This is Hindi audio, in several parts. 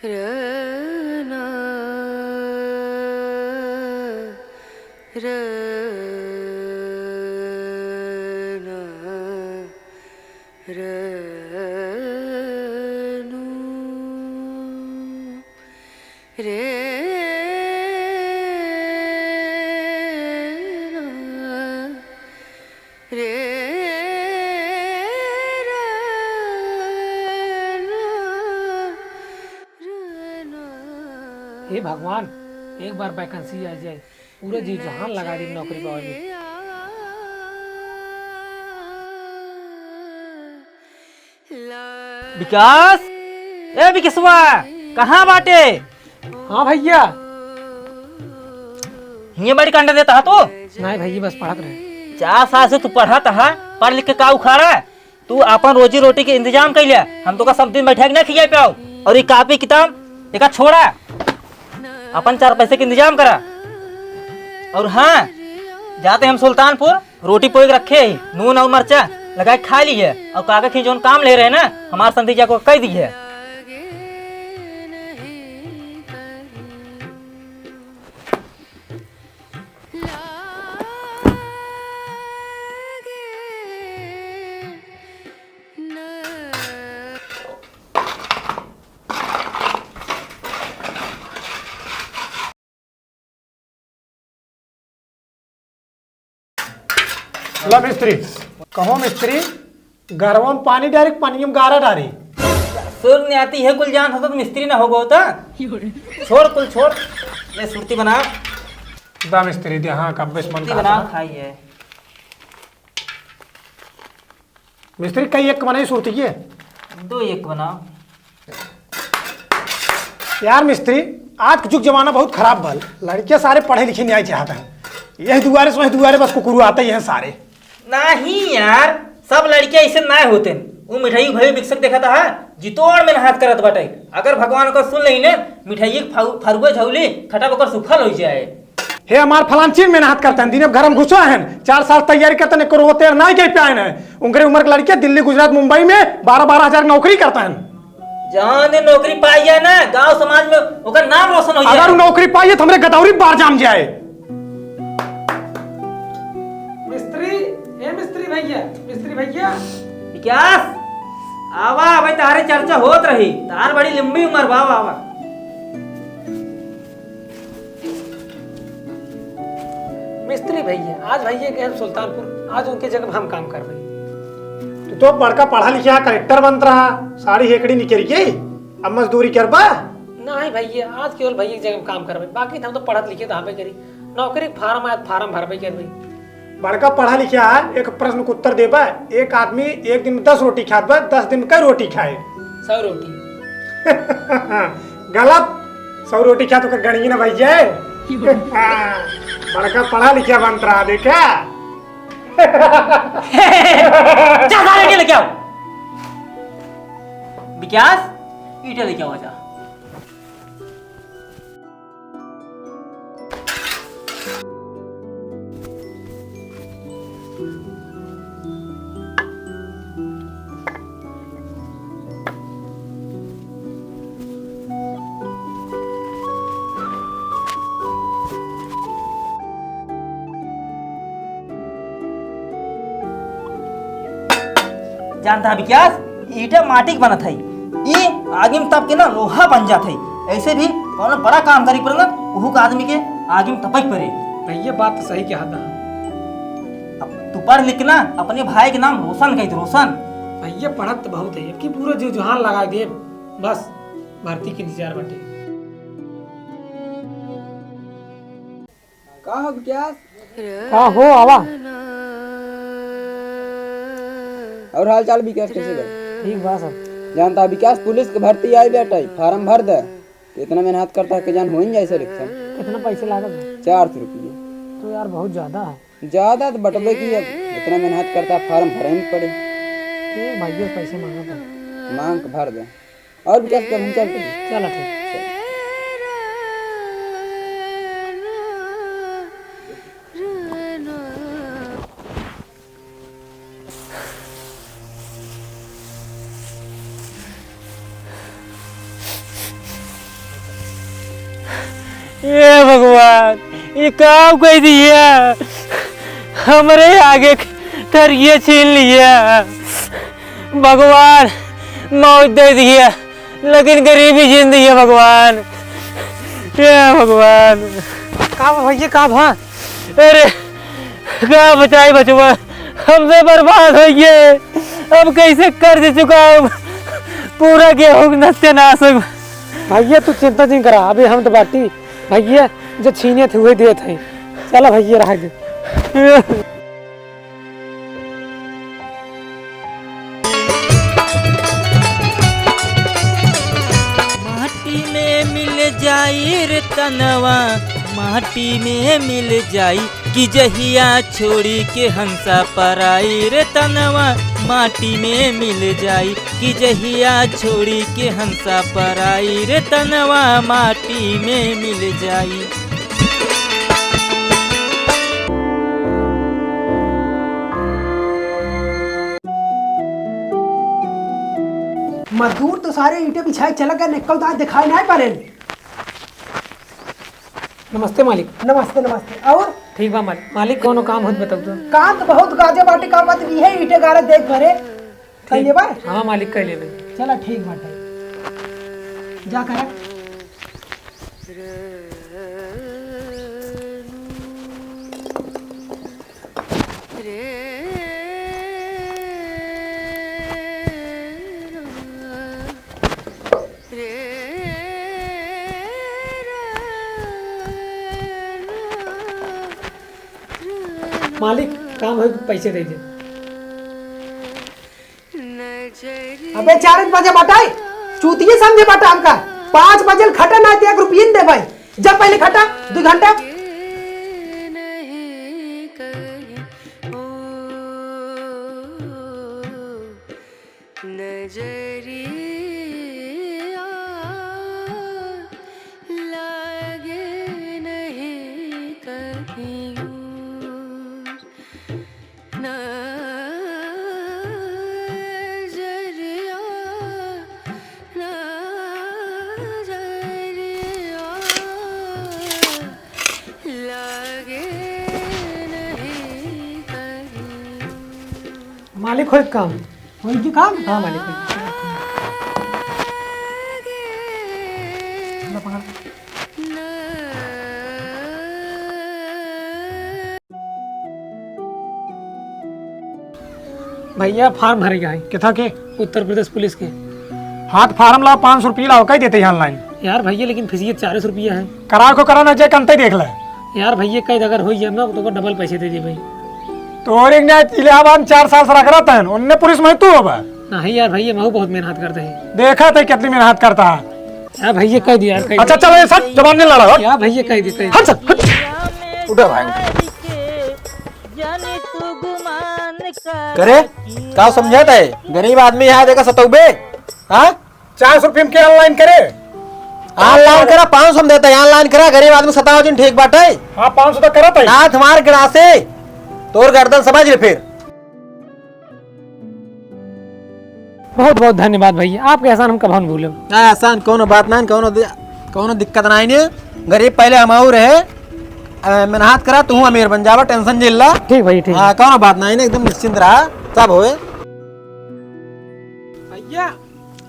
रना रना रनु रे रे हे भगवान, एक बार वैकेंसी आ जाए, पूरे जी जहान लगा दी नौकरी पाने में। विकास, ए विकसवा, कहाँ बाटे? हाँ भैया। ये बड़ी कंडा देता है तो? नहीं भैया, बस पढ़त रहे। 4 साल से तू पढ़त है, पढ़ लिख के का उखाड़ा? तू अपन रोजी रोटी के इंतजाम कर लिया। हम तो का सब दिन बैठे ना खिया पाओ। और ये कापी किताब एक छोड़ा, अपन 4 पैसे के इंतजाम करा। और हाँ, जाते हम सुल्तानपुर, रोटी पोई रखे ही, नून और मरचा लगा के खा ली है। और कागज की जो काम ले रहे हैं ना, हमारे संतीजा को कह दी है। ला मिस्त्री, कहो मिस्त्री, गरवा में पानी डायरेक्ट पानी में गारा डारी। सुर नहीं आती है कुल जान होता तो मिस्त्री ना होगा होता। छोड़ कुल छोड़, ले सुरती बना। दा मिस्त्री दे, हाँ कब बेस मन बना खाई है। मिस्त्री कई एक बनाई सुरती की है? 2 एक बनाओ। यार मिस्त्री, आज का जुग जमाना बहुत खराब बल, लड़के सारे पढ़े लिखे नहीं आए चाहते हैं। यही दुआरे से वही दुआरे बस कुकुरु आते ही हैं सारे। नहीं यार, सब लड़कियां ऐसे ना होते। वो मिठाई भाई विकसक देखा था, जितोड़ में हाथ करत बटे। अगर भगवान को सुन लही ने, मिठाई फरुआ झौली खटा बकर सुखल हो जाए। हे हमार फलांची मेहनत करते हैं, दिन घर में घुसा है, 4 साल तैयारी करते हैं, करो होते नहीं कह पाए हैं। उनके उम्र के लड़के दिल्ली गुजरात मुंबई में 12-12 हजार नौकरी करते हैं। जहाँ ने नौकरी पाई है ना, गांव समाज में ओकर नाम रोशन हो जाए। अगर नौकरी पाई है तो हमरे गदौरी बार जाम जाए। मिस्त्री भैया विकास, आवा भाई, तारे चर्चा होत रही। तार बड़ी लंबी उम्र बाबा आवा। मिस्त्री भैया, आज भैया गए सुल्तानपुर, आज उनके जगह हम काम कर रहे। तो बड़का पढ़ा लिखा कलेक्टर बन रहा, साड़ी हेकड़ी निकल गई, अब मजदूरी करबा? नहीं भैया, आज केवल भैया की जगह काम कर रहे, बाकी हम तो पढ़त लिखे तो करी। नौकरी फार्म आया, फार्म भरबे कर भाई। बड़का पढ़ा लिखा है, एक प्रश्न को उत्तर देबा। एक आदमी एक दिन में 10 रोटी खात, 10 दिन में कई रोटी खाए? 100 रोटी। गलत, 100 रोटी खा तो कर गणगी ना भैया। बड़का पढ़ा लिखा बन रहा, देखा? जा लेके आओ। विकास, ईटा लेके आओ। जा जानता है विकास, ईटा माटी के बनत है, ये आगे में तप के ना लोहा बन जात है। ऐसे भी कौन बड़ा काम करी पर ना, उहू का आदमी के आगे में तपक पड़े। भैया बात तो सही कहा था। अब तू पढ़ लिख ना, अपने भाई के नाम रोशन कही, रोशन। भैया पढ़त तो बहुत है, कि पूरा जी जुहान लगा दे, बस भर्ती के इंतजार बटे। का हो विकास? हाँ हो आवा। और हाल चाल विकास कैसे गए? ठीक बा सब। जानता विकास पुलिस के भर्ती आई बेटा, फार्म भर दे। इतना मेहनत करता है कि जान हो ही जाए सिलेक्शन। कितना पैसे लागत? 400 रुपये। तो यार बहुत ज्यादा है। ज्यादा तो बटबे की, अब इतना मेहनत करता है, फार्म भरे ही पड़े। भैया पैसे मांगा था, मांग के भर दे। और विकास कब हम चलते हैं? चलो ठीक। ये भगवान ये काम कर दिया, हमरे आगे तरिए छीन लिया। भगवान मौत दे दिया लेकिन गरीबी छीन दी है भगवान। ये भगवान का भैया का भा? अरे क्या बचाई बचवा, हमसे बर्बाद हो गए। अब कैसे कर्ज चुकाऊं, पूरा गेहूं नष्ट-नाशक। भैया तू चिंता नहीं करा, अभी हम तो बाटी भैया जो छीने थे वही देते हैं। चला भैया रह गए। माटी में मिल जाई रे तनवा, माटी में मिल जाई कि जहिया छोड़ी के हंसा पराई रे तनवा। माटी में मिल जाई कि जहिया छोड़ी के हंसा पराई रे तनवा। माटी में मिल जाई। मजदूर तो सारे ईंटें बिछाए चला गया, निकल तो आज दिखाई नहीं पा रहे। नमस्ते मालिक। नमस्ते नमस्ते। और ठीक बा मालिक। मालिक कोनो काम होत बताओ तो। काम तो बहुत गाजे बाटे का बात भी है, ईंटें गारे देख भरे कह ले बार। हाँ मालिक कह लेबे। चला ठीक बाटे, जा करे। मालिक काम हो पैसे दे दे। अबे 4 बजे बटाई चूतिए समझे बटा हमका। 5 बजे खटा ना 1 रुपये दे भाई। जब पहले खटा 2 घंटा मालिक हो काम। वही की काम। हाँ मालिक होई। भैया फार्म भरे गए किथा के? उत्तर प्रदेश पुलिस के। हाथ फार्म ला 500 रुपये लाओ कई देते हैं ऑनलाइन। यार भैया लेकिन फीस 400 रुपया है। करा को कराना जे कंते देख ले। यार भैया कई अगर हो जाए ना तो डबल पैसे दे दे भाई। तो और एक ने इलाहाबाद 4 साल से रख रहा था, उनने पुलिस में तू होगा। नहीं यार भैया मैं बहुत मेहनत करते हैं। देखा था कितनी मेहनत करता है। यार भैया कह दिया यार। अच्छा चलो ये सब जवान नहीं लड़ा। यार भैया कह दी। हट सक हट। उठा भाई करे का समझाता है? गरीब आदमी यहाँ देखा सतौबे। हाँ 400 रुपये में क्या ऑनलाइन करे? ऑनलाइन करा 500 में देता है। ऑनलाइन करा गरीब आदमी सताओ जिन ठीक बात है। हाँ 500 तो करा था। नाथ मार गिरा से तोर गर्दन समझ ले फिर। बहुत बहुत धन्यवाद भैया, आपके एहसान हम कभी न भूले। आसान कोनो बात ना, कोनो दिक्कत ना है। गरीब पहले हम रहे, मेहनत करा तू अमीर बन जावा, टेंशन जिल्ला। ठीक भाई ठीक। हाँ कोनो बात ना है, एकदम निश्चिंत रहा, सब होए। भैया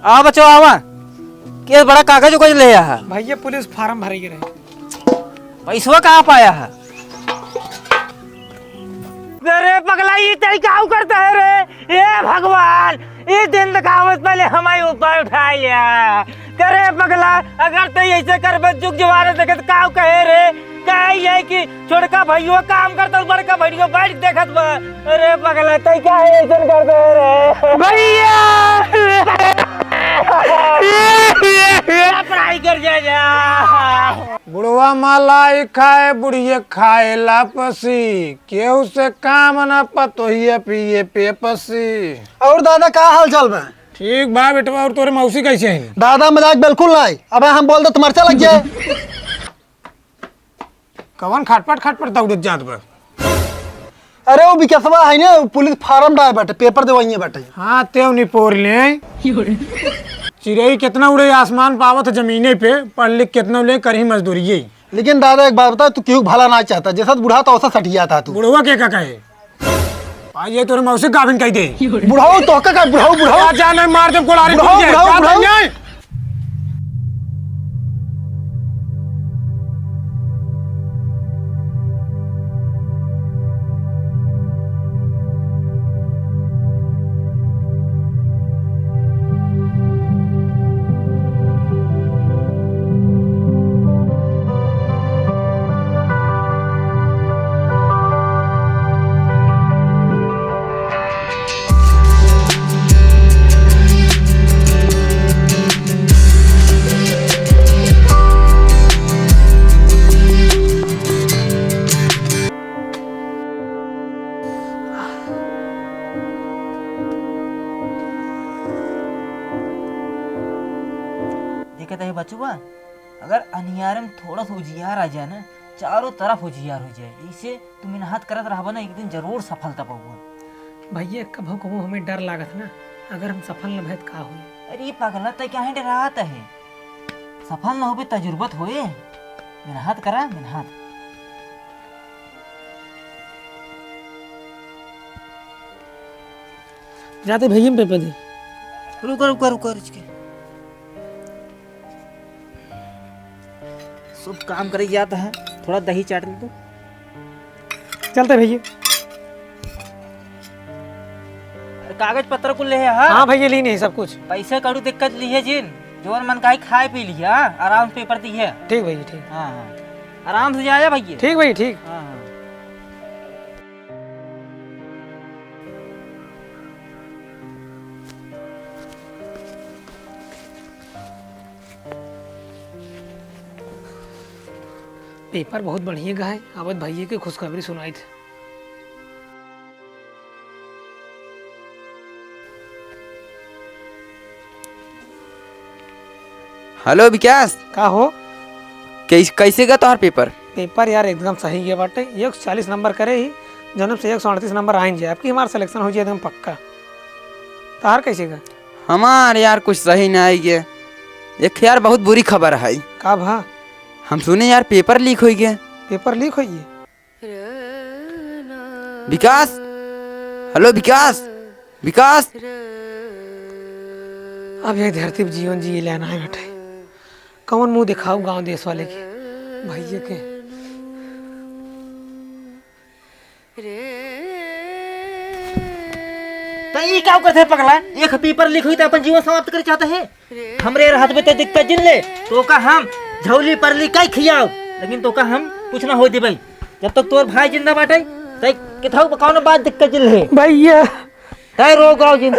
आ बच्चों आवा, के बड़ा कागज उगज ले आया है। भैया पुलिस फार्म भरे के रहे। पैसवा कहाँ पाया है? अरे पगला ये तरीका करता है रे। ये भगवान इस दिन दिखावत पहले हमारे ऊपर उठा लिया। करे पगला अगर तो ऐसे कर जुग जवान देखे तो का कहे रे। कहे ये कि छोटका भैया काम करता बड़का भैया बैठ देखत बा। अरे पगला तई का ऐसे करते रे भैया। पढ़ाई कर जा। बुढ़वा मलाई खाए बुढ़िए खाए लापसी, केहू से काम न पतोहिए पिए पेपसी। और दादा का हाल चाल बा? ठीक बा बेटवा। और तोरे मौसी कैसे हैं? दादा मजाक बिल्कुल नहीं। अब हम बोल दो तो मर्चा लग जाए। कवन खाटपट दौड़त जात बा। अरे वो बिकसवा है ना, पुलिस फार्म डाल बैठे, पेपर देवाइए बैठे। हाँ तेव नहीं पोर ले। चिड़ई कितना उड़े आसमान पावत जमीने पे, पढ़ लिख कितना ले करही मजदूरी। लेकिन दादा एक बात बता, तू क्यों भला ना चाहता? जैसा बूढ़ा था वैसा सटिया था तू। बुढ़वा के का कहे ये तोरे मौसे गाभिन कह दे। बुढ़ाओ तो का बुढ़ाओ जाने मार दे कोलारी बुढ़ाओ बुढ़ाओ बुढ़ाओ। देखते है बचुआ, अगर अनियार में थोड़ा सा उजियार आ जाए ना, चारों तरफ उजियार हो जाए, इसे तुम मेहनत करत रहबा ना, एक दिन जरूर सफलता पाऊंगा। भैया कभो कभो हमें डर लागत ना, अगर हम सफल न भैत का हुई। अरे पागल तय क्या डरात है, सफल ना हो तजुर्बत होए, मेहनत करा मेहनत। जाते भैया में पेपर दे। रुको रुको रुको रुक सब काम करे जाता है, थोड़ा दही चाट ले तो। चलते भैया। कागज पत्र को ले है। हाँ भैया ली नहीं सब कुछ। पैसे कड़ू दिक्कत ली है जिन जोन मन का खाए पी लिया, आराम से पेपर दी है। ठीक भैया ठीक। हाँ हाँ आराम से जाया भैया। ठीक भैया ठीक। हाँ हाँ पेपर बहुत बढ़िया गए, अवध भैया की खुशखबरी सुनाई थी। हेलो विकास, का हो? कैसे गया तोहर पेपर? पेपर यार एकदम सही गया बाटे, 140 नंबर करे ही जन्म से 138 नंबर आइन जाए, आपकी हमारा सिलेक्शन हो जाए एकदम पक्का। तार कैसे गया? हमार यार कुछ सही नहीं आई गया। एक यार बहुत बुरी खबर है। का भा? हम सुने यार पेपर लीक हो गया। पेपर लीक हुई है? विकास, हेलो विकास, विकास। अब ये धरती पर जीवन जी लेना है बेटे, कौन मुंह दिखाऊं गांव देश वाले के भैया के। तो ये क्या करते है पगला, एक पेपर लीक हुई तो अपन जीवन समाप्त कर चाहते हैं। हमरे हाथ में तो दिक्कत जिन ले तो का हम झौली पर ली कई खियाओ, लेकिन तो का हम कुछ ना हो दे भाई, जब तक तोर भाई जिंदा बाटे तय किथाऊ कौन बात दिक्कत जिन ले भैया तय रोग गाओ जिन।